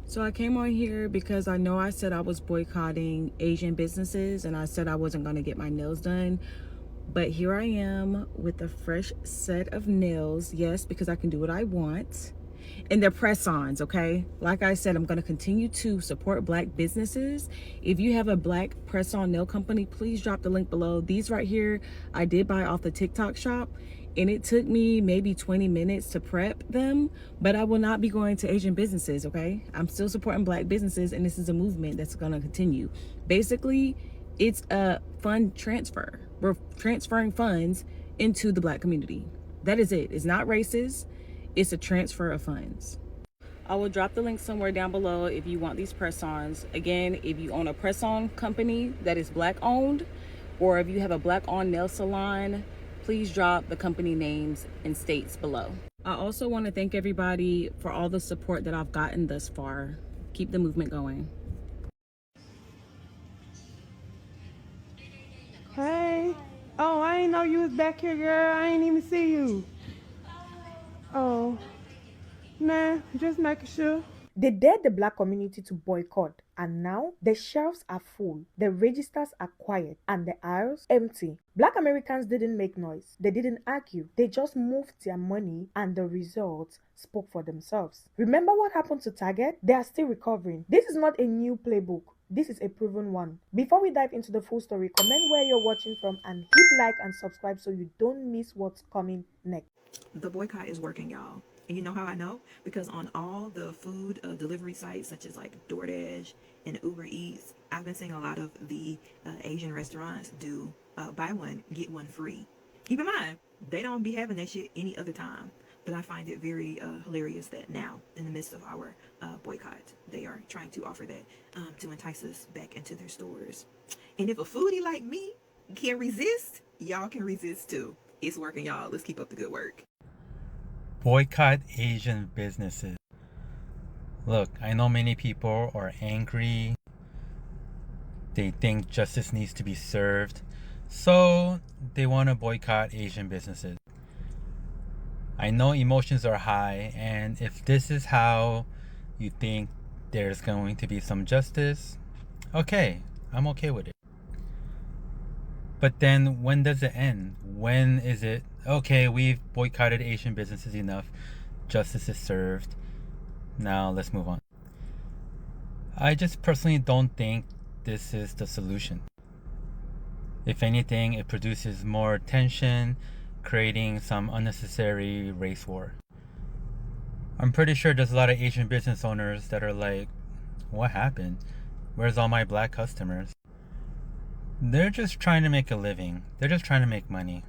So I came on here because I know I said I was boycotting Asian businesses and I said I wasn't going to get my nails done. But here I am with a fresh set of nails. Yes, because I can do what I want. And they're press-ons, okay? Like I said, I'm going to continue to support Black businesses. If you have a Black press-on nail company, please drop the link below. These right here, I did buy off the TikTok shop. And it took me maybe 20 minutes to prep them, but I will not be going to Asian businesses, okay? I'm still supporting Black businesses, and this is a movement that's gonna continue. Basically, it's a fund transfer. We're transferring funds into the Black community. That is it. It's not racist. It's a transfer of funds. I will drop the link somewhere down below if you want these press-ons. Again, if you own a press-on company that is Black owned, or if you have a Black owned nail salon, please drop the company names and states below. I also want to thank everybody for all the support that I've gotten thus far. Keep the movement going. Hey. Oh, I ain't know you was back here, girl. I ain't even see you. Oh. Nah, just making sure. They dared the Black community to boycott, and now the shelves are full, the registers are quiet, and the aisles empty. Black Americans didn't make noise, they didn't argue, they just moved their money, and the results spoke for themselves. Remember what happened to Target? They are still recovering. This is not a new playbook. This is a proven one. Before we dive into the full story, comment where you're watching from and hit like and subscribe so you don't miss what's coming next. The boycott is working, y'all. And you know how I know? Because on all the food delivery sites, such as like DoorDash and Uber Eats, I've been seeing a lot of the Asian restaurants do buy one, get one free. Keep in mind, they don't be having that shit any other time. But I find it very hilarious that now, in the midst of our boycott, they are trying to offer that to entice us back into their stores. And if a foodie like me can resist, y'all can resist too. It's working, y'all. Let's keep up the good work. Boycott Asian businesses. Look, I know many people are angry. They think justice needs to be served. So they want to boycott Asian businesses. I know emotions are high, and if this is how you think there's going to be some justice, okay, I'm okay with it. But then when does it end? When is it, okay, we've boycotted Asian businesses enough, justice is served, now let's move on. I just personally don't think this is the solution. If anything, it produces more tension, creating some unnecessary race war. I'm pretty sure there's a lot of Asian business owners that are like, what happened? Where's all my Black customers? They're just trying to make a living. They're just trying to make money.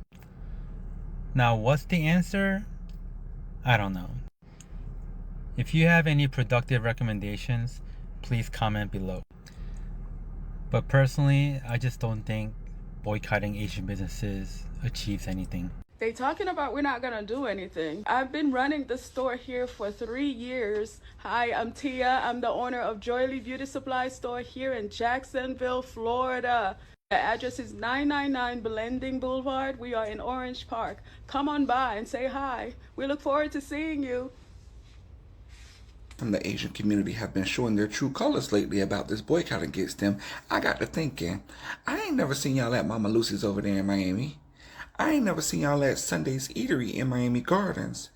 Now, what's the answer? I don't know. If you have any productive recommendations, please comment below. But personally, I just don't think boycotting Asian businesses achieves anything. They talking about we're not gonna do anything. I've been running the store here for 3 years. Hi, I'm Tia. I'm the owner of Joyly Beauty Supply Store here in Jacksonville, Florida. The address is 999 Blending Boulevard. We are in Orange Park. Come on by and say hi. We look forward to seeing you. From the Asian community have been showing their true colors lately about this boycott against them. I got to thinking, I ain't never seen y'all at Mama Lucy's over there in Miami. I ain't never seen y'all at Sunday's Eatery in Miami Gardens.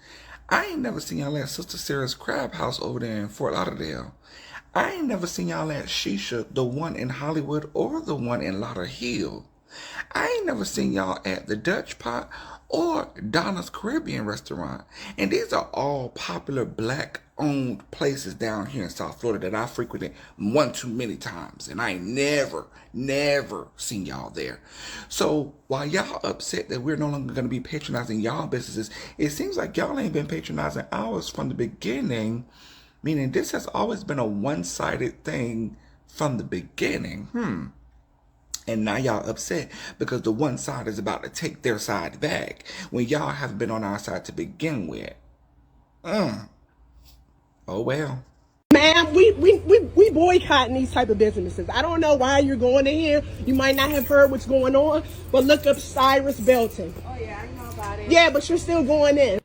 I ain't never seen y'all at Sister Sarah's Crab House over there in Fort Lauderdale. I ain't never seen y'all at Shisha, the one in Hollywood or the one in Lauderhill. I ain't never seen y'all at the Dutch Pot or Donna's Caribbean Restaurant. And these are all popular Black-owned places down here in South Florida that I frequented one too many times. And I ain't never seen y'all there. So while y'all upset that we're no longer going to be patronizing y'all businesses, it seems like y'all ain't been patronizing ours from the beginning. Meaning this has always been a one-sided thing from the beginning. And now y'all upset because the one side is about to take their side back when y'all have been on our side to begin with. Oh well. Ma'am, we boycotting these type of businesses. I don't know why you're going in here. You might not have heard what's going on, but look up Cyrus Belton. Oh yeah, I know about it. Yeah, but you're still going in.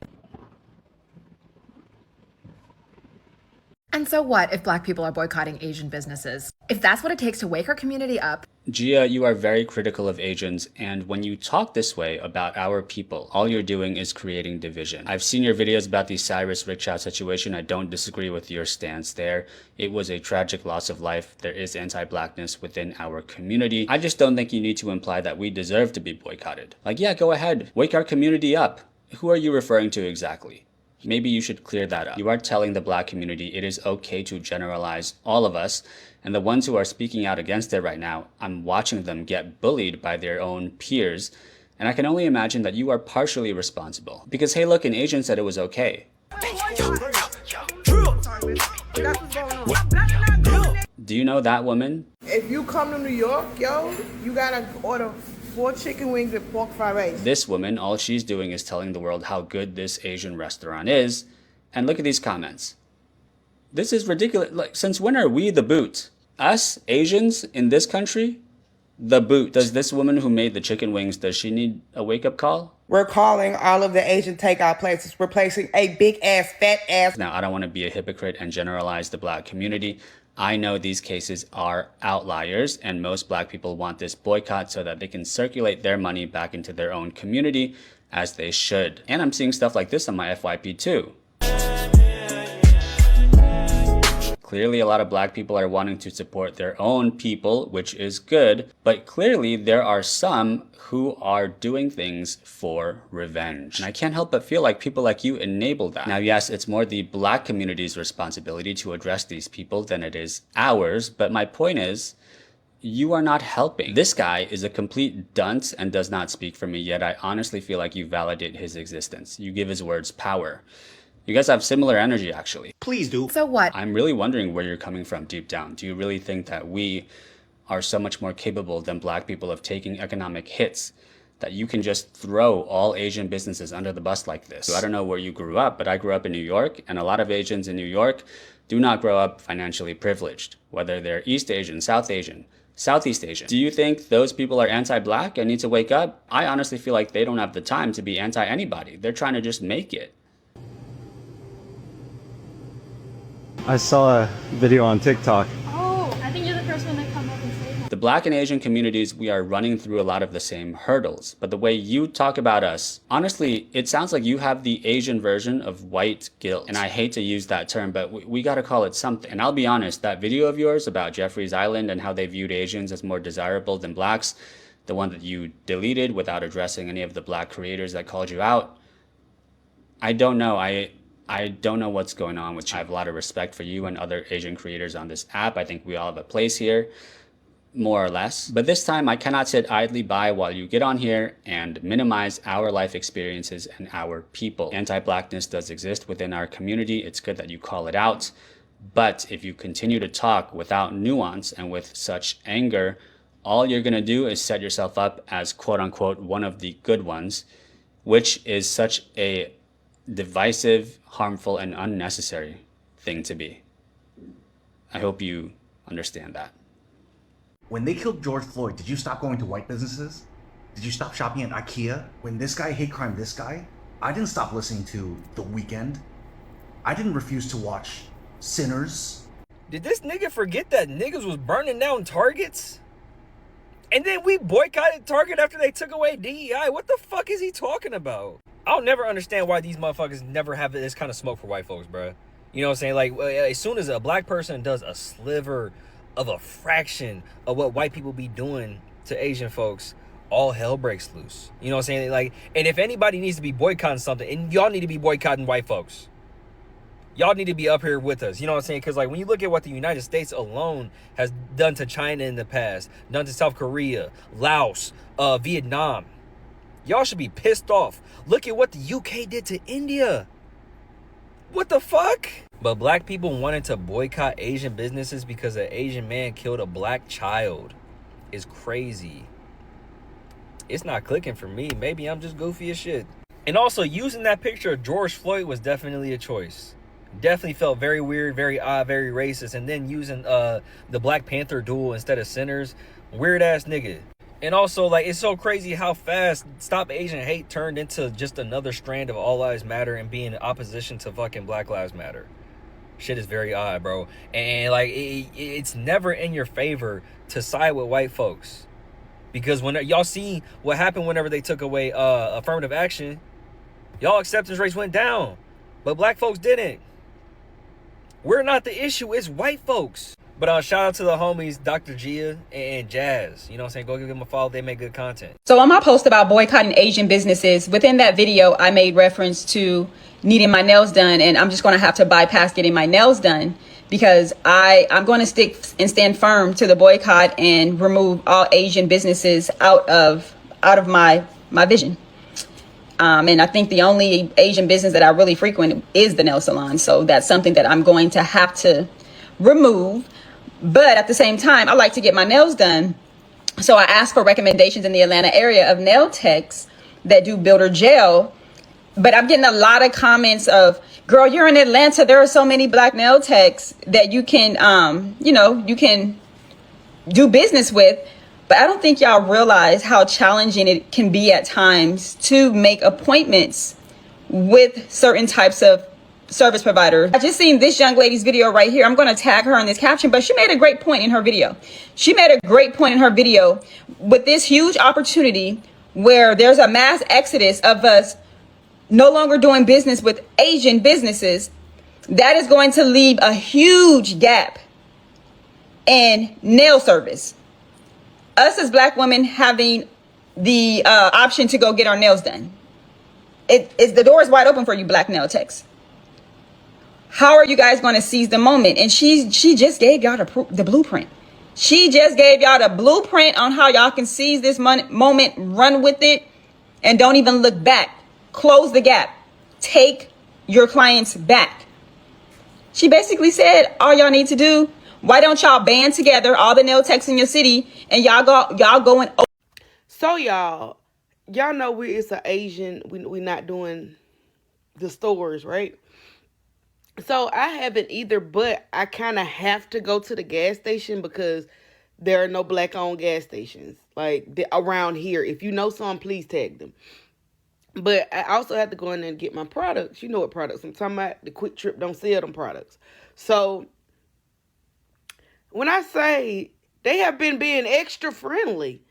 And so what if Black people are boycotting Asian businesses? If that's what it takes to wake our community up. Gia, you are very critical of Asians, and when you talk this way about our people, all you're doing is creating division. I've seen your videos about the Cyrus Rickshaw situation. I don't disagree with your stance there. It was a tragic loss of life. There is anti-blackness within our community. I just don't think you need to imply that we deserve to be boycotted. Like, yeah, go ahead. Wake our community up. Who are you referring to exactly? Maybe you should clear that up. You are telling the Black community it is okay to generalize all of us, and the ones who are speaking out against it right now, I'm watching them get bullied by their own peers, and I can only imagine that you are partially responsible. Because hey look, an Asian said it was okay. Do you know that woman? If you come to New York, yo, you gotta order 4 chicken wings and pork fried rice. This woman, all she's doing is telling the world how good this Asian restaurant is. And look at these comments. This is ridiculous. Like, since when are we the boot? Us, Asians, in this country? The boot. Does this woman who made the chicken wings, does she need a wake-up call? We're calling all of the Asian takeout places, replacing a big-ass, fat-ass. Now, I don't want to be a hypocrite and generalize the Black community. I know these cases are outliers, and most Black people want this boycott so that they can circulate their money back into their own community, as they should. And I'm seeing stuff like this on my FYP too. Clearly, a lot of Black people are wanting to support their own people, which is good, but clearly there are some who are doing things for revenge. And I can't help but feel like people like you enable that. Now, yes, it's more the Black community's responsibility to address these people than it is ours, but my point is, you are not helping. This guy is a complete dunce and does not speak for me, yet I honestly feel like you validate his existence. You give his words power. You guys have similar energy, actually. Please do. So what? I'm really wondering where you're coming from deep down. Do you really think that we are so much more capable than Black people of taking economic hits, that you can just throw all Asian businesses under the bus like this? So I don't know where you grew up, but I grew up in New York, and a lot of Asians in New York do not grow up financially privileged, whether they're East Asian, South Asian, Southeast Asian. Do you think those people are anti-Black and need to wake up? I honestly feel like they don't have the time to be anti-anybody. They're trying to just make it. I saw a video on TikTok. Oh, I think you're the first one to come up and say that. The Black and Asian communities, we are running through a lot of the same hurdles. But the way you talk about us, honestly, it sounds like you have the Asian version of white guilt. And I hate to use that term, but we gotta call it something. And I'll be honest, that video of yours about Jeffrey's Island and how they viewed Asians as more desirable than Blacks, the one that you deleted without addressing any of the Black creators that called you out, I don't know. I don't know what's going on with you. I have a lot of respect for you and other Asian creators on this app. I think we all have a place here, more or less. But this time I cannot sit idly by while you get on here and minimize our life experiences and our people. Anti-Blackness does exist within our community. It's good that you call it out. But if you continue to talk without nuance and with such anger, all you're gonna do is set yourself up as quote unquote one of the good ones, which is such a divisive, harmful, and unnecessary thing to be. I hope you understand that. When they killed George Floyd, did you stop going to white businesses? Did you stop shopping at IKEA? When this guy hate crime this guy, I didn't stop listening to The Weeknd. I didn't refuse to watch Sinners. Did this nigga forget that niggas was burning down Targets? And then we boycotted Target after they took away DEI? What the fuck is he talking about? I'll never understand why these motherfuckers never have this kind of smoke for white folks, bro. You know what I'm saying? Like, as soon as a Black person does a sliver of a fraction of what white people be doing to Asian folks, all hell breaks loose. You know what I'm saying? Like, and if anybody needs to be boycotting something, and y'all need to be boycotting white folks. Y'all need to be up here with us. You know what I'm saying? Because, like, when you look at what the United States alone has done to China in the past, done to South Korea, Laos, Vietnam, y'all should be pissed off. Look at what the UK did to India. What the fuck? But Black people wanted to boycott Asian businesses because an Asian man killed a Black child is crazy. It's not clicking for me. Maybe I'm just goofy as shit. And also, using that picture of George Floyd was definitely a choice. Definitely felt very weird, very odd, very racist. And then using the Black Panther duel instead of Sinners. Weird ass nigga. And also, like, it's so crazy how fast Stop Asian Hate turned into just another strand of All Lives Matter and being in opposition to fucking Black Lives Matter. Shit is very odd, bro. And like it's never in your favor to side with white folks, because when y'all see what happened whenever they took away affirmative action, y'all acceptance rates went down, but black folks didn't. We're not the issue, it's white folks. But shout out to the homies Dr. Gia and Jazz. You know what I'm saying? Go give them a follow. They make good content. So on my post about boycotting Asian businesses, within that video, I made reference to needing my nails done, and I'm just going to have to bypass getting my nails done because I'm going to stick and stand firm to the boycott and remove all Asian businesses out of my vision. And I think the only Asian business that I really frequent is the nail salon. So that's something that I'm going to have to remove. But at the same time, I like to get my nails done. So I asked for recommendations in the Atlanta area of nail techs that do builder gel. But I'm getting a lot of comments of, girl, you're in Atlanta. There are so many black nail techs that you can, you can do business with. But I don't think y'all realize how challenging it can be at times to make appointments with certain types of service providers. I just seen this young lady's video right here. I'm going to tag her in this caption, but she made a great point in her video. She made a great point in her video with this huge opportunity where there's a mass exodus of us no longer doing business with Asian businesses. That is going to leave a huge gap in nail service. Us as black women having the option to go get our nails done. The door is wide open for you black nail techs. How are you guys going to seize the moment? And she just gave y'all the blueprint. She just gave y'all the blueprint on how y'all can seize this moment, run with it, and don't even look back. Close the gap. Take your clients back. She basically said, all y'all need to do, why don't y'all band together, all the nail techs in your city, and y'all go and... So y'all know it's an Asian, we not doing the stores, right? So I haven't either, but I kind of have to go to the gas station because there are no black-owned gas stations like around here. If you know some, please tag them. But I also have to go in there and get my products. You know what products I'm talking about. The Quick Trip don't sell them products. So when I say they have been being extra friendly,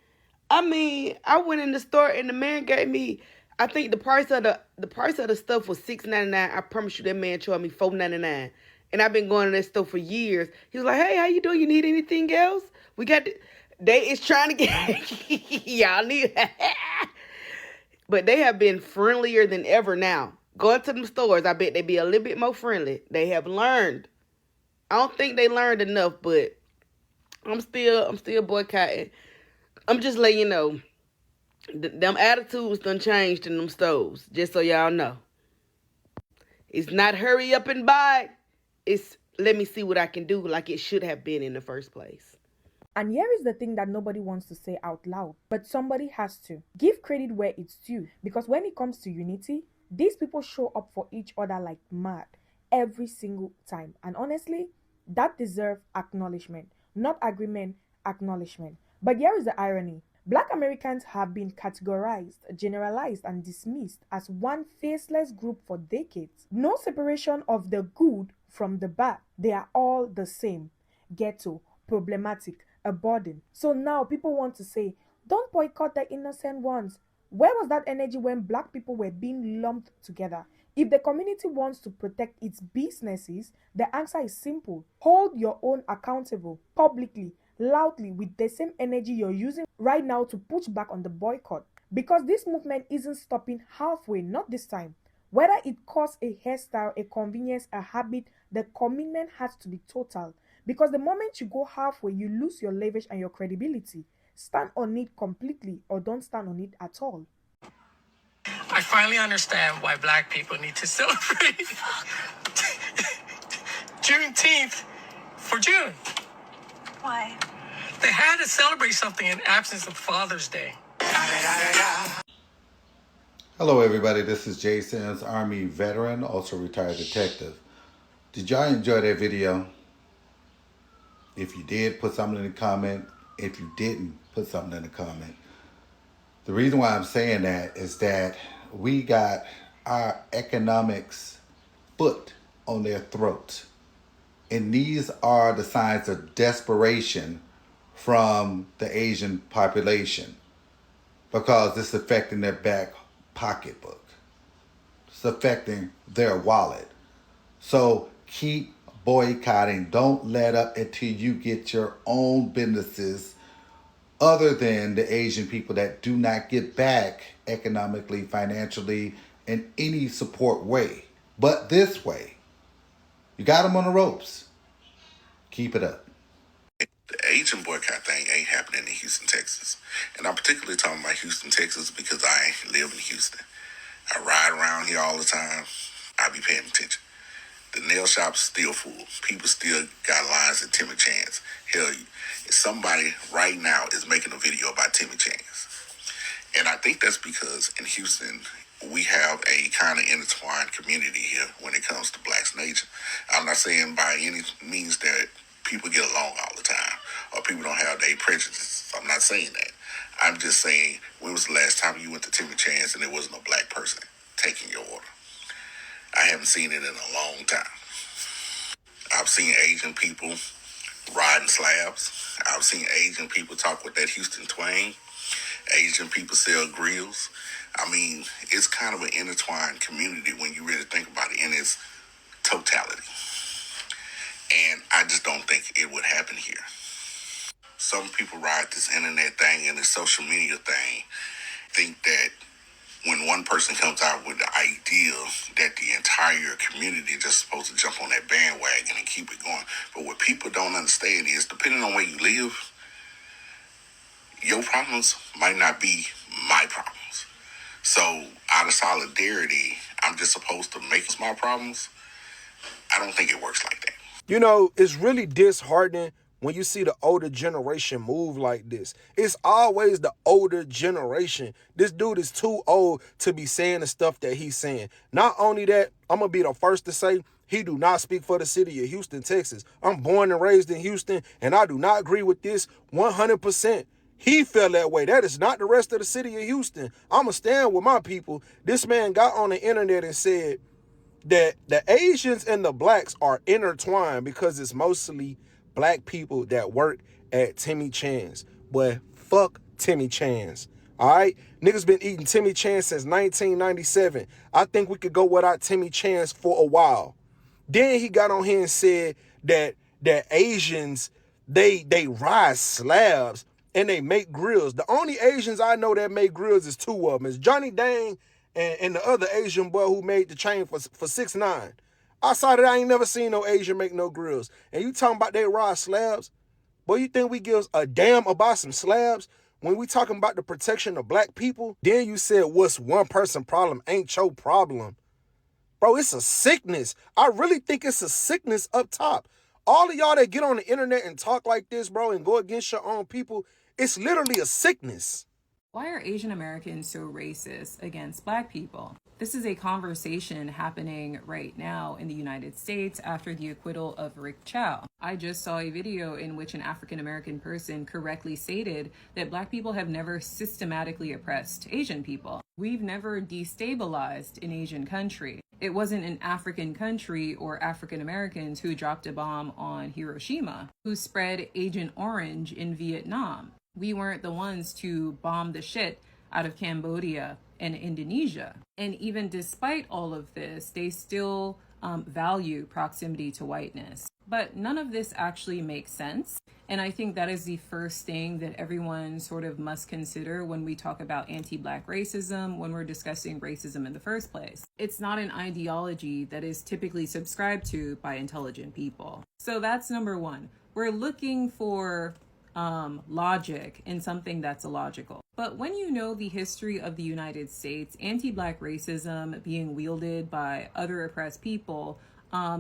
I mean, I went in the store and the man gave me, I think the price of the stuff was $6.99. I promise you that man charged me $4.99. And I've been going to that store for years. He was like, hey, how you doing? You need anything else? We got they is trying to get y'all need but they have been friendlier than ever now. Going to them stores, I bet they be a little bit more friendly. They have learned. I don't think they learned enough, but I'm still boycotting. I'm just letting you know. Them attitudes done changed in them stores, just so y'all know. It's not hurry up and buy. It's let me see what I can do like it should have been in the first place. And here is the thing that nobody wants to say out loud, but somebody has to. Give credit where it's due, because when it comes to unity, these people show up for each other like mad every single time. And honestly, that deserves acknowledgement, not agreement, acknowledgement. But here is the irony. Black Americans have been categorized, generalized, and dismissed as one faceless group for decades. No separation of the good from the bad. They are all the same. Ghetto, problematic, a burden. So now people want to say, don't boycott the innocent ones. Where was that energy when black people were being lumped together? If the community wants to protect its businesses, the answer is simple. Hold your own accountable, publicly, loudly, with the same energy you're using right now to push back on the boycott. Because this movement isn't stopping halfway, not this time. Whether it costs a hairstyle, a convenience, a habit, the commitment has to be total. Because the moment you go halfway, you lose your leverage and your credibility. Stand on it completely or don't stand on it at all. I finally understand why black people need to celebrate Juneteenth for June. Why? They had to celebrate something in absence of Father's Day. Hello everybody, this is Jay Sims, Army veteran, also retired detective. Did y'all enjoy that video? If you did, put something in the comment. If you didn't, put something in the comment. The reason why I'm saying that is that we got our economics foot on their throats. And these are the signs of desperation from the Asian population because it's affecting their back pocketbook. It's affecting their wallet. So keep boycotting. Don't let up until you get your own businesses other than the Asian people that do not get back economically, financially, in any support way. But this way, you got them on the ropes. Keep it up. The Asian boycott thing ain't happening in Houston, Texas. And I'm particularly talking about Houston, Texas because I live in Houston. I ride around here all the time. I be paying attention. The nail shop's still full. People still got lines at Timmy Chan's. Hell, somebody right now is making a video about Timmy Chan's. And I think that's because in Houston, we have a kind of intertwined community here when it comes to Blacks Nation. I'm not saying by any means that people get along all the time or people don't have their prejudices. I'm not saying that. I'm just saying, when was the last time you went to Timmy Chan's and there wasn't a black person taking your order? I haven't seen it in a long time. I've seen Asian people riding slabs. I've seen Asian people talk with that Houston twang. Asian people sell grills. I mean, it's kind of an intertwined community when you really think about it in its totality. And I just don't think it would happen here. Some people ride this internet thing and this social media thing, think that when one person comes out with the idea that the entire community is just supposed to jump on that bandwagon and keep it going. But what people don't understand is, depending on where you live, your problems might not be my problems. So out of solidarity, I'm just supposed to make my problems. I don't think it works like that. You know, it's really disheartening when you see the older generation move like this. It's always the older generation. This dude is too old to be saying the stuff that he's saying. Not only that, I'm going to be the first to say he do not speak for the city of Houston, Texas. I'm born and raised in Houston, and I do not agree with this 100%. He felt that way. That is not the rest of the city of Houston. I'm going to stand with my people. This man got on the internet and said that the Asians and the blacks are intertwined because it's mostly black people that work at Timmy Chan's. But fuck Timmy Chan's. All right? Niggas been eating Timmy Chan's since 1997. I think we could go without Timmy Chan's for a while. Then he got on here and said that Asians, they ride slabs and they make grills. The only Asians I know that make grills is two of them. It's Johnny Dang and the other Asian boy who made the chain for 6ix9ine. Outside of that, I ain't never seen no Asian make no grills. And you talking about they ride slabs? Boy, you think we give a damn about some slabs? When we talking about the protection of black people, then you said what's one person problem ain't your problem. Bro, it's a sickness. I really think it's a sickness up top. All of y'all that get on the internet and talk like this, bro, and go against your own people, it's literally a sickness. Why are Asian Americans so racist against black people? This is a conversation happening right now in the United States after the acquittal of Rick Chow. I just saw a video in which an African American person correctly stated that black people have never systematically oppressed Asian people. We've never destabilized an Asian country. It wasn't an African country or African Americans who dropped a bomb on Hiroshima, who spread Agent Orange in Vietnam. We weren't the ones to bomb the shit out of Cambodia and Indonesia. And even despite all of this, they still value proximity to whiteness. But none of this actually makes sense. And I think that is the first thing that everyone sort of must consider when we talk about anti-black racism, when we're discussing racism in the first place. It's not an ideology that is typically subscribed to by intelligent people. So that's number one. We're looking for logic in something that's illogical. But when you know the history of the United States, anti-black racism being wielded by other oppressed people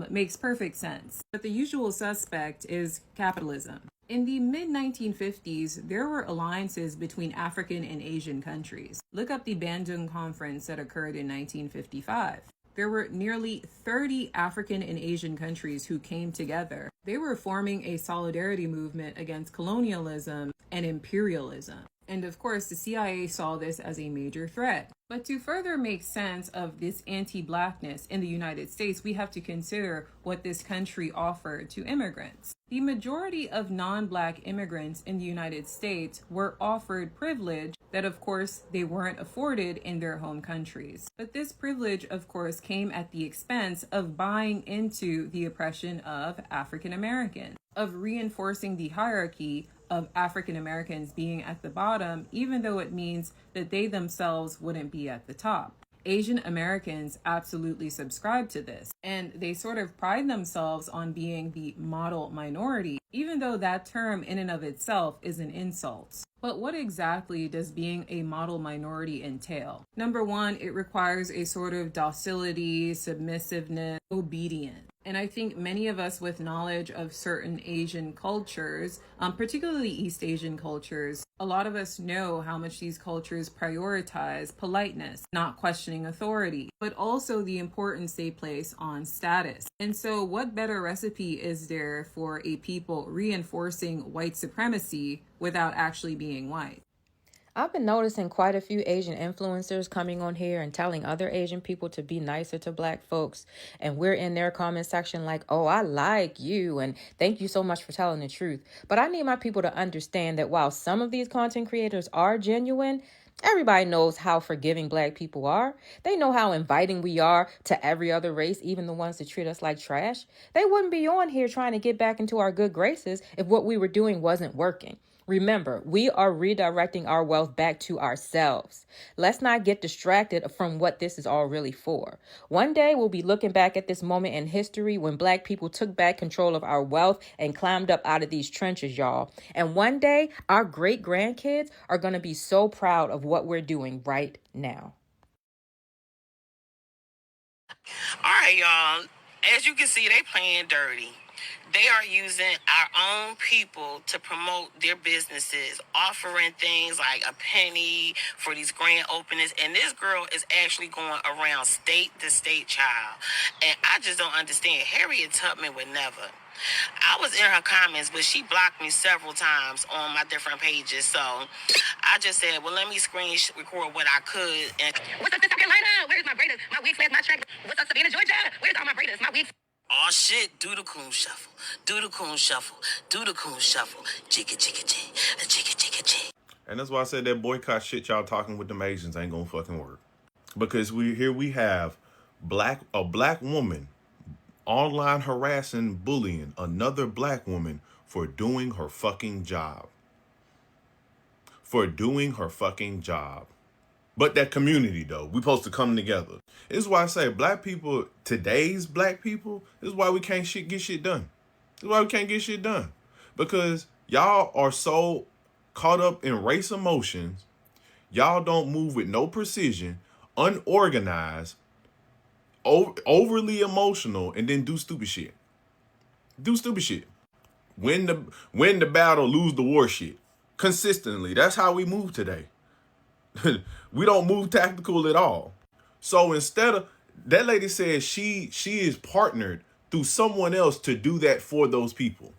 makes perfect sense. But the usual suspect is capitalism. In the mid-1950s, there were alliances between African and Asian countries. Look up the Bandung Conference that occurred in 1955. There were nearly 30 African and Asian countries who came together. They were forming a solidarity movement against colonialism and imperialism. And of course, the CIA saw this as a major threat. But to further make sense of this anti-blackness in the United States, we have to consider what this country offered to immigrants. The majority of non-black immigrants in the United States were offered privilege that, of course, they weren't afforded in their home countries. But this privilege, of course, came at the expense of buying into the oppression of African Americans, of reinforcing the hierarchy of African Americans being at the bottom, even though it means that they themselves wouldn't be at the top. Asian Americans absolutely subscribe to this, and they sort of pride themselves on being the model minority, even though that term in and of itself is an insult. But what exactly does being a model minority entail? Number one, it requires a sort of docility, submissiveness, obedience. And I think many of us with knowledge of certain Asian cultures, particularly East Asian cultures, a lot of us know how much these cultures prioritize politeness, not questioning authority, but also the importance they place on status. And so what better recipe is there for a people reinforcing white supremacy without actually being white? I've been noticing quite a few Asian influencers coming on here and telling other Asian people to be nicer to black folks. And we're in their comment section like, oh, I like you. And thank you so much for telling the truth. But I need my people to understand that while some of these content creators are genuine, everybody knows how forgiving black people are. They know how inviting we are to every other race, even the ones that treat us like trash. They wouldn't be on here trying to get back into our good graces if what we were doing wasn't working. Remember, we are redirecting our wealth back to ourselves. Let's not get distracted from what this is all really for. One day we'll be looking back at this moment in history when black people took back control of our wealth and climbed up out of these trenches, y'all. And one day our great grandkids are going to be so proud of what we're doing right now. All right, y'all. As you can see, they playing dirty. They are using our own people to promote their businesses, offering things like a penny for these grand openings. And this girl is actually going around state to state, child. And I just don't understand. Harriet Tubman would never. I was in her comments, but she blocked me several times on my different pages. So I just said, well, let me screen record what I could. And what's up, South Carolina? Where's my braiders? My wig flags, my track. What's up, Savannah, Georgia? Where's all my braiders? My wigs. Oh shit, do the coon shuffle. Do the coon shuffle. Do the coon shuffle. Jigga jigga jig. Jigga jigga jig. And that's why I said that boycott shit y'all talking with them Asians ain't gonna fucking work. Because we have a black woman online harassing, bullying another black woman for doing her fucking job. For doing her fucking job. But that community, though, we supposed to come together. This is why I say black people, today's black people, this is why we can't get shit done. This is why we can't get shit done. Because y'all are so caught up in race emotions. Y'all don't move with no precision, unorganized, overly emotional, and then do stupid shit. Do stupid shit. Win the battle, lose the war shit. Consistently. That's how we move today. We don't move tactical at all. So instead of, that lady said she is partnered through someone else to do that for those people.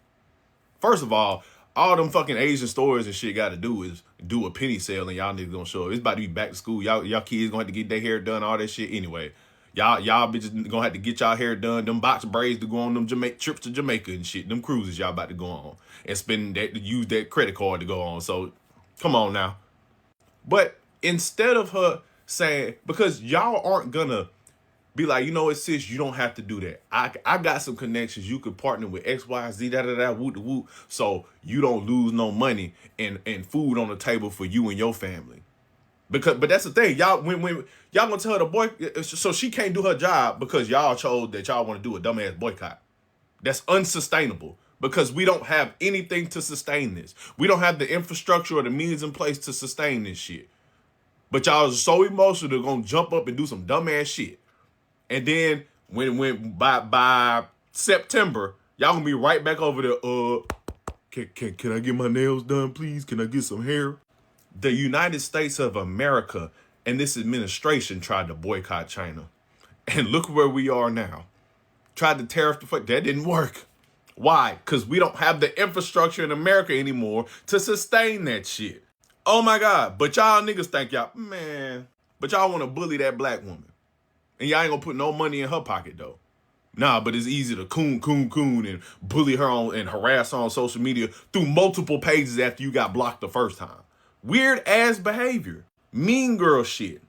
First of all them fucking Asian stores and shit got to do is do a penny sale and y'all niggas gonna show up. It's about to be back to school. Y'all kids gonna have to get their hair done, all that shit anyway. Y'all bitches gonna have to get y'all hair done. Them box braids to go on them trips to Jamaica and shit. Them cruises y'all about to go on and spend that, use that credit card to go on. So come on now. But instead of her saying, because y'all aren't gonna be like, you know what, sis, you don't have to do that. I got some connections. You could partner with X, Y, Z, woot, so you don't lose no money and food on the table for you and your family. But that's the thing, y'all. When y'all gonna tell her to boycott, so she can't do her job because y'all chose that y'all want to do a dumbass boycott. That's unsustainable because we don't have anything to sustain this. We don't have the infrastructure or the means in place to sustain this shit. But y'all are so emotional they're gonna jump up and do some dumbass shit. And then when by September, y'all gonna be right back over there. Can I get my nails done, please? Can I get some hair? The United States of America and this administration tried to boycott China. And look where we are now. Tried to tariff the fuck. That didn't work. Why? Because we don't have the infrastructure in America anymore to sustain that shit. Oh my God. But y'all niggas think y'all, man, but y'all want to bully that black woman. And y'all ain't gonna put no money in her pocket though. Nah, but it's easy to coon and bully her on and harass her on social media through multiple pages after you got blocked the first time. Weird ass behavior. Mean girl shit.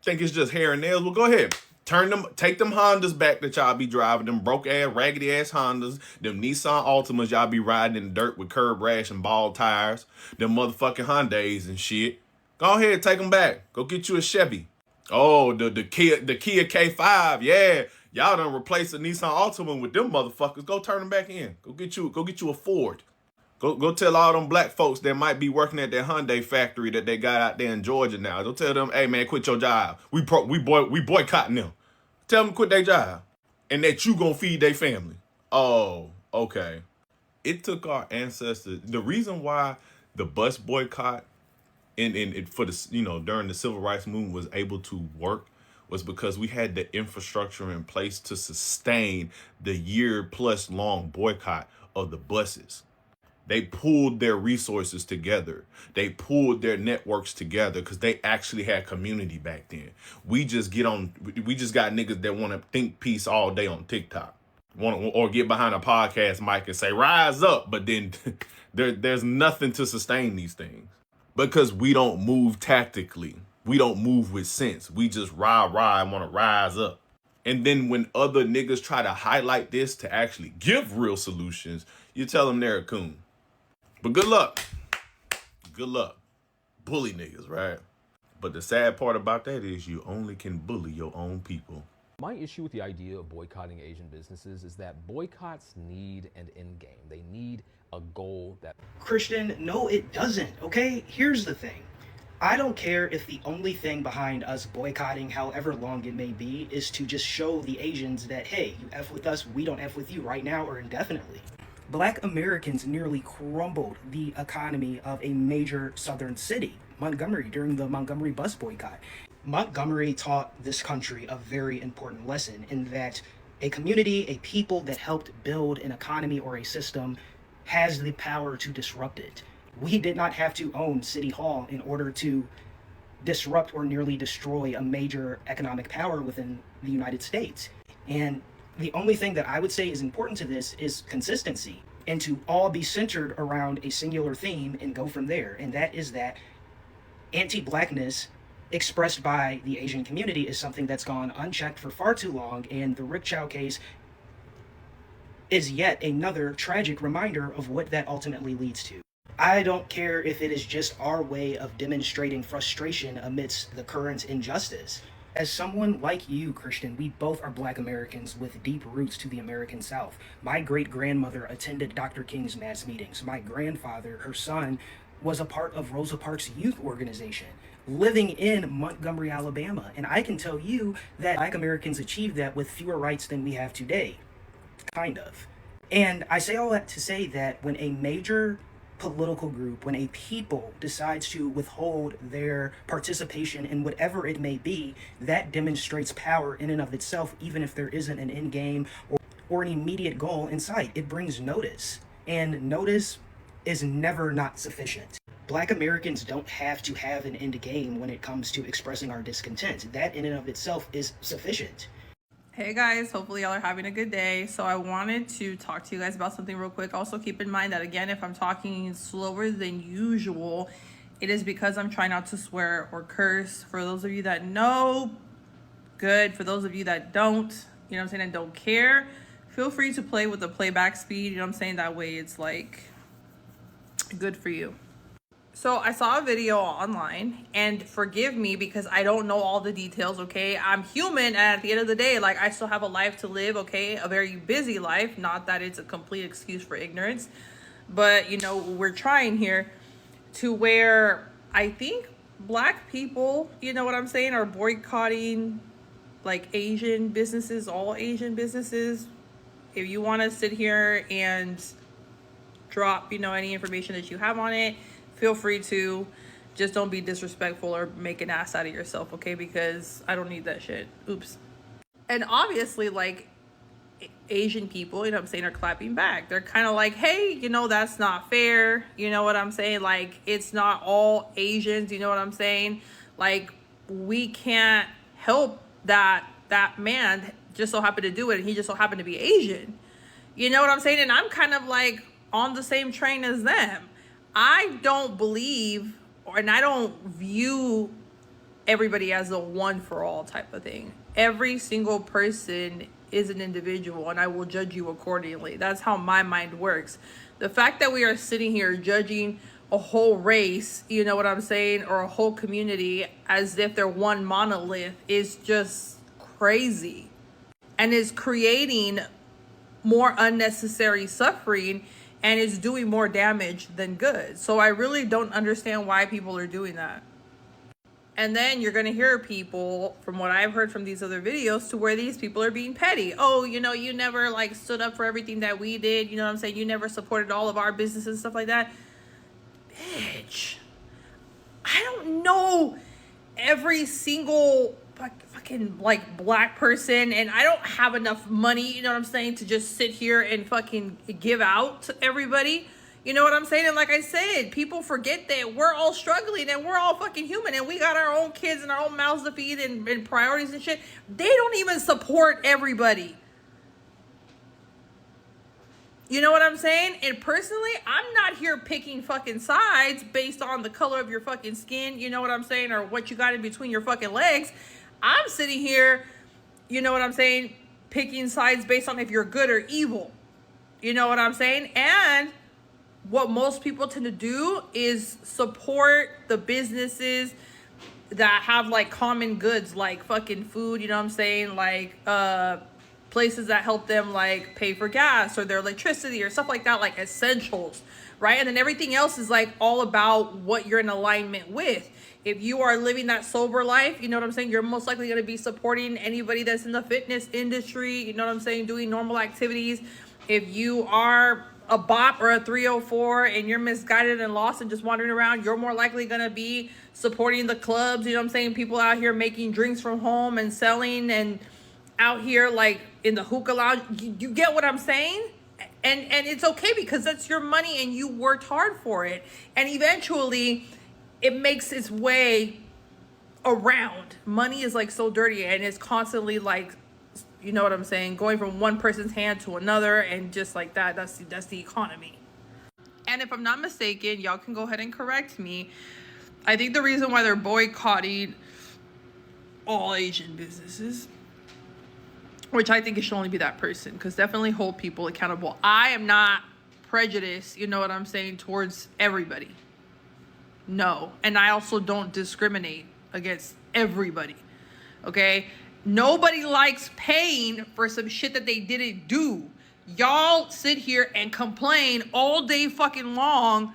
Think it's just hair and nails? Well, go ahead. Take them Hondas back that y'all be driving, them broke ass, raggedy ass Hondas, them Nissan Altimas y'all be riding in the dirt with curb rash and bald tires, them motherfucking Hyundais and shit. Go ahead, take them back. Go get you a Chevy. Oh, the Kia K5, yeah. Y'all done replaced the Nissan Altima with them motherfuckers. Go turn them back in. Go get you a Ford. Go tell all them black folks that might be working at that Hyundai factory that they got out there in Georgia now. Go tell them, hey man, quit your job. We boycotting them. Tell them to quit their job. And that you gonna feed their family. Oh, okay. It took our ancestors. The reason why the bus boycott and for the during the civil rights movement was able to work was because we had the infrastructure in place to sustain the year-plus long boycott of the buses. They pulled their resources together. They pulled their networks together because they actually had community back then. We just got niggas that want to think peace all day on TikTok. Or get behind a podcast mic and say, rise up. But then there's nothing to sustain these things. Because we don't move tactically. We don't move with sense. We just rah and want to rise up. And then when other niggas try to highlight this to actually give real solutions, you tell them they're a coon. But good luck. Good luck. Bully niggas, right? But the sad part about that is you only can bully your own people. My issue with the idea of boycotting Asian businesses is that boycotts need an end game. They need a goal that... Christian, no, it doesn't, okay? Here's the thing. I don't care if the only thing behind us boycotting, however long it may be, is to just show the Asians that, hey, you F with us, we don't F with you right now or indefinitely. Black Americans nearly crumbled the economy of a major southern city, Montgomery, during the Montgomery bus boycott. Montgomery taught this country a very important lesson in that a community, a people that helped build an economy or a system has the power to disrupt it. We did not have to own City Hall in order to disrupt or nearly destroy a major economic power within the United States. And the only thing that I would say is important to this is consistency, and to all be centered around a singular theme and go from there. And that is that anti-blackness expressed by the Asian community is something that's gone unchecked for far too long, and the Rick Chow case is yet another tragic reminder of what that ultimately leads to. I don't care if it is just our way of demonstrating frustration amidst the current injustice. As someone like you, Christian, we both are Black Americans with deep roots to the American South. My great-grandmother attended Dr. King's mass meetings. My grandfather, her son, was a part of Rosa Parks' youth organization, living in Montgomery, Alabama. And I can tell you that Black Americans achieved that with fewer rights than we have today. Kind of. And I say all that to say that when a major political group, when a people decides to withhold their participation in whatever it may be, that demonstrates power in and of itself, even if there isn't an end game or an immediate goal in sight. It brings notice, and notice is never not sufficient. Black Americans don't have to have an end game when it comes to expressing our discontent. That in and of itself is sufficient. Hey guys, hopefully y'all are having a good day. So I wanted to talk to you guys about something real quick. Also keep in mind that, again, if I'm talking slower than usual, it is because I'm trying not to swear or curse. For those of you that know, good. For those of you that don't, you know what I'm saying, and don't care, feel free to play with the playback speed, you know what I'm saying? That way it's like good for you. So I saw a video online, and forgive me because I don't know all the details, okay? I'm human, and at the end of the day, like, I still have a life to live, okay? A very busy life, not that it's a complete excuse for ignorance, but, you know, we're trying here to where I think Black people, you know what I'm saying, are boycotting, like, Asian businesses, all Asian businesses. If you want to sit here and drop, you know, any information that you have on it, feel free to. Just don't be disrespectful or make an ass out of yourself, okay? Because I don't need that shit. Oops. And obviously, like, Asian people, you know what I'm saying, are clapping back. They're kind of like, hey, you know, that's not fair. You know what I'm saying? Like, it's not all Asians, you know what I'm saying? Like, we can't help that man just so happened to do it, and he just so happened to be Asian. You know what I'm saying? And I'm kind of like on the same train as them. I don't believe, and I don't view everybody as a one for all type of thing. Every single person is an individual, and I will judge you accordingly. That's how my mind works. The fact that we are sitting here judging a whole race, you know what I'm saying, or a whole community as if they're one monolith is just crazy, and is creating more unnecessary suffering, and is doing more damage than good. So I really don't understand why people are doing that. And then you're going to hear people, from what I've heard from these other videos, to where these people are being petty. Oh, you know, you never like stood up for everything that we did. You know what I'm saying? You never supported all of our businesses and stuff like that. Bitch, I don't know every single fucking like black person, and I don't have enough money, you know what I'm saying, to just sit here and fucking give out to everybody. You know what I'm saying? And like I said, people forget that we're all struggling and we're all fucking human, and we got our own kids and our own mouths to feed and priorities and shit. They don't even support everybody. You know what I'm saying? And personally, I'm not here picking fucking sides based on the color of your fucking skin, you know what I'm saying, or what you got in between your fucking legs. I'm sitting here, you know what I'm saying, picking sides based on if you're good or evil. You know what I'm saying? And what most people tend to do is support the businesses that have like common goods, like fucking food, you know what I'm saying, like places that help them like pay for gas or their electricity or stuff like that, like essentials, right? And then everything else is like all about what you're in alignment with. If you are living that sober life, you know what I'm saying, you're most likely going to be supporting anybody that's in the fitness industry, you know what I'm saying, doing normal activities. If you are a bop or a 304 and you're misguided and lost and just wandering around, you're more likely going to be supporting the clubs, you know what I'm saying, people out here making drinks from home and selling, and out here like in the hookah lounge. You get what I'm saying? And it's okay, because that's your money and you worked hard for it, and eventually it makes its way around. Money is like so dirty, and it's constantly like, you know what I'm saying, going from one person's hand to another, and just like that. That's the economy. And if I'm not mistaken, y'all can go ahead and correct me, I think the reason why they're boycotting all Asian businesses, which I think it should only be that person, because definitely hold people accountable. I am not prejudiced, you know what I'm saying, towards everybody. No. And I also don't discriminate against everybody. Okay? Nobody likes paying for some shit that they didn't do. Y'all sit here and complain all day fucking long.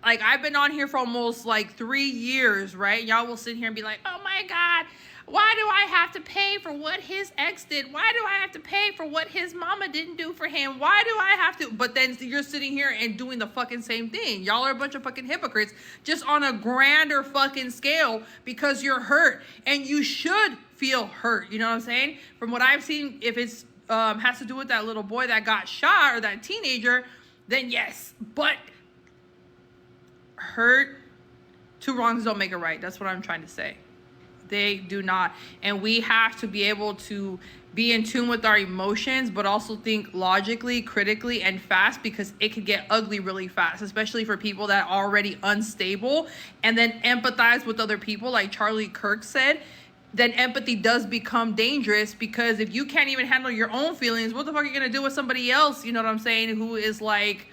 Like, I've been on here for almost like 3 years, right? Y'all will sit here and be like, oh my God, why do I have to pay for what his ex did? Why do I have to pay for what his mama didn't do for him? Why do I have to? But then you're sitting here and doing the fucking same thing. Y'all are a bunch of fucking hypocrites, just on a grander fucking scale, because you're hurt, and you should feel hurt. You know what I'm saying? From what I've seen, if it's has to do with that little boy that got shot, or that teenager, then yes. But hurt, two wrongs don't make a right. That's what I'm trying to say. They do not. And we have to be able to be in tune with our emotions, but also think logically, critically, and fast, because it could get ugly really fast, especially for people that are already unstable, and then empathize with other people, like Charlie Kirk said. Then empathy does become dangerous, because if you can't even handle your own feelings, what the fuck are you gonna do with somebody else, you know what I'm saying, who is like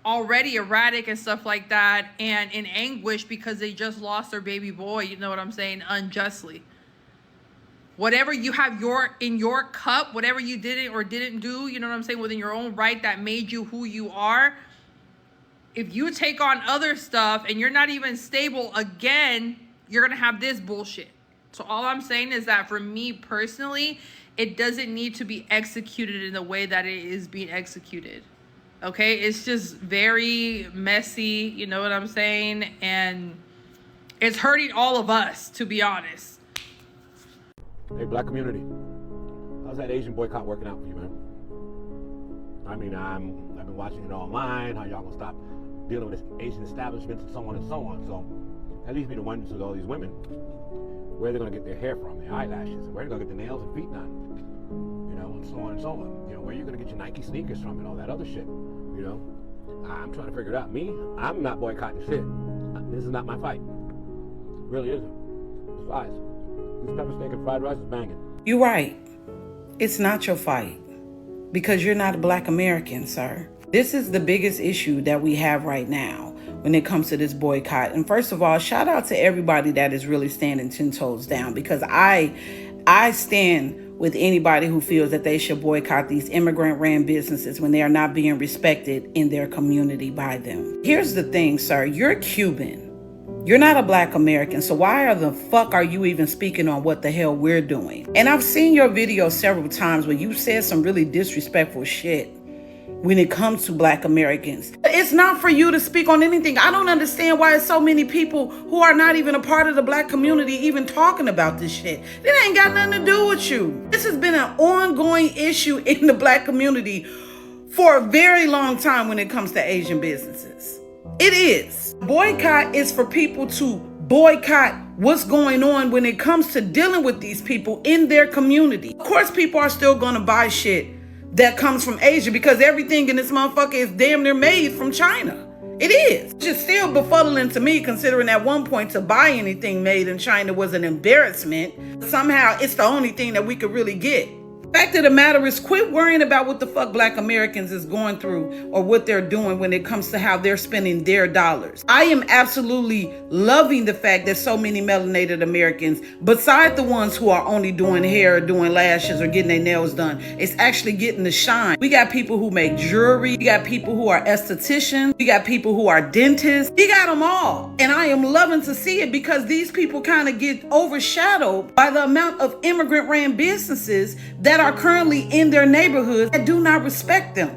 already erratic and stuff like that, and in anguish because they just lost their baby boy, you know what I'm saying, unjustly. Whatever you have in your cup, whatever you did or didn't do, you know what I'm saying, within your own right, that made you who you are, if you take on other stuff and you're not even stable again, you're gonna have this bullshit. So all I'm saying is that for me personally, it doesn't need to be executed in the way that it is being executed. Okay, it's just very messy, you know what I'm saying? And it's hurting all of us, to be honest. Hey, black community, how's that Asian boycott working out for you, man? I mean, I've been watching it online, how y'all gonna stop dealing with Asian establishments and so on and so on. So that leads me to wonder to all these women, where they're gonna get their hair from, their eyelashes, and where they're gonna get their nails and feet done, you know, and so on and so on. You know, where you're gonna get your Nike sneakers from and all that other shit, you know. I'm trying to figure it out. Me, I'm not boycotting shit. This is not my fight. It really isn't. It's flies. This pepper steak and fried rice is banging. You're right. It's not your fight. Because you're not a Black American, sir. This is the biggest issue that we have right now when it comes to this boycott. And first of all, shout out to everybody that is really standing 10 toes down, because I stand with anybody who feels that they should boycott these immigrant-ran businesses when they are not being respected in their community by them. Here's the thing, sir. You're Cuban. You're not a Black American, so why the fuck are you even speaking on what the hell we're doing? And I've seen your video several times where you said some really disrespectful shit when it comes to Black Americans. It's not for you to speak on anything. I don't understand why so many people who are not even a part of the Black community even talking about this shit. It ain't got nothing to do with you. This has been an ongoing issue in the Black community for a very long time when it comes to Asian businesses. It is. Boycott is for people to boycott what's going on when it comes to dealing with these people in their community. Of course, people are still going to buy shit that comes from Asia because everything in this motherfucker is damn near made from China. It is. It's just still befuddling to me, considering at one point to buy anything made in China was an embarrassment. Somehow it's the only thing that we could really get. Fact of the matter is, quit worrying about what the fuck Black Americans is going through or what they're doing when it comes to how they're spending their dollars. I am absolutely loving the fact that so many melanated Americans, beside the ones who are only doing hair or doing lashes or getting their nails done, is actually getting the shine. We got people who make jewelry. We got people who are estheticians. We got people who are dentists. We got them all. And I am loving to see it because these people kind of get overshadowed by the amount of immigrant-ran businesses that are currently in their neighborhoods that do not respect them.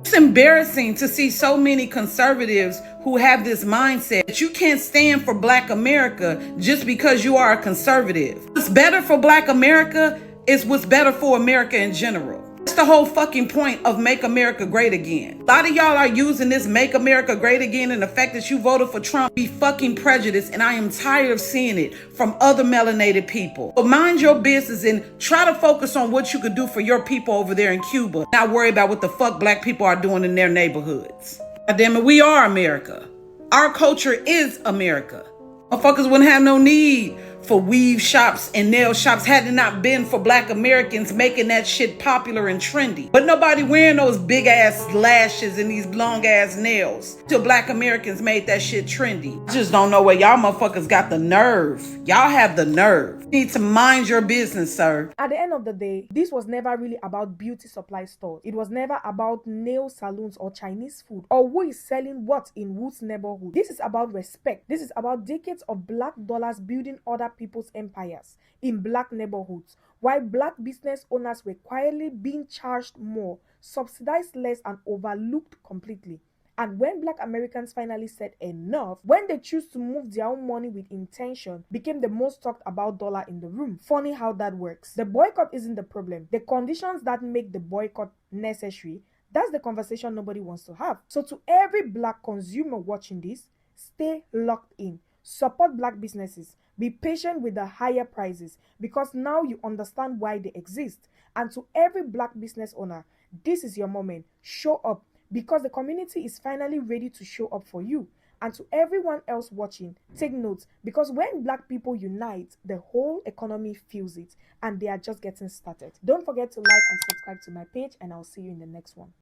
It's embarrassing to see so many conservatives who have this mindset that you can't stand for Black America just because you are a conservative. What's better for Black America is what's better for America in general. That's the whole fucking point of Make America Great Again. A lot of y'all are using this Make America Great Again and the fact that you voted for Trump be fucking prejudiced, and I am tired of seeing it from other melanated people. So mind your business and try to focus on what you could do for your people over there in Cuba. Not worry about what the fuck Black people are doing in their neighborhoods. God damn it, we are America. Our culture is America. Motherfuckers wouldn't have no need for weave shops and nail shops had it not been for Black Americans making that shit popular and trendy. But nobody wearing those big ass lashes and these long ass nails till Black Americans made that shit trendy. I just don't know where y'all motherfuckers got the nerve. Y'all have the nerve. You need to mind your business, sir. At the end of the day, this was never really about beauty supply stores. It was never about nail salons or Chinese food or who is selling what in whose neighborhood. This is about respect. This is about decades of Black dollars building other people's empires in Black neighborhoods, while Black business owners were quietly being charged more, subsidized less, and overlooked completely. And when Black Americans finally said enough, when they choose to move their own money with intention, became the most talked about dollar in the room. Funny how that works. The boycott isn't the problem. The conditions that make the boycott necessary, that's the conversation nobody wants to have. So to every Black consumer watching this, stay locked in. Support Black businesses. Be patient with the higher prices because now you understand why they exist. And to every Black business owner, this is your moment. Show up because the community is finally ready to show up for you. And to everyone else watching, take note because when Black people unite, the whole economy feels it and they are just getting started. Don't forget to like and subscribe to my page and I'll see you in the next one.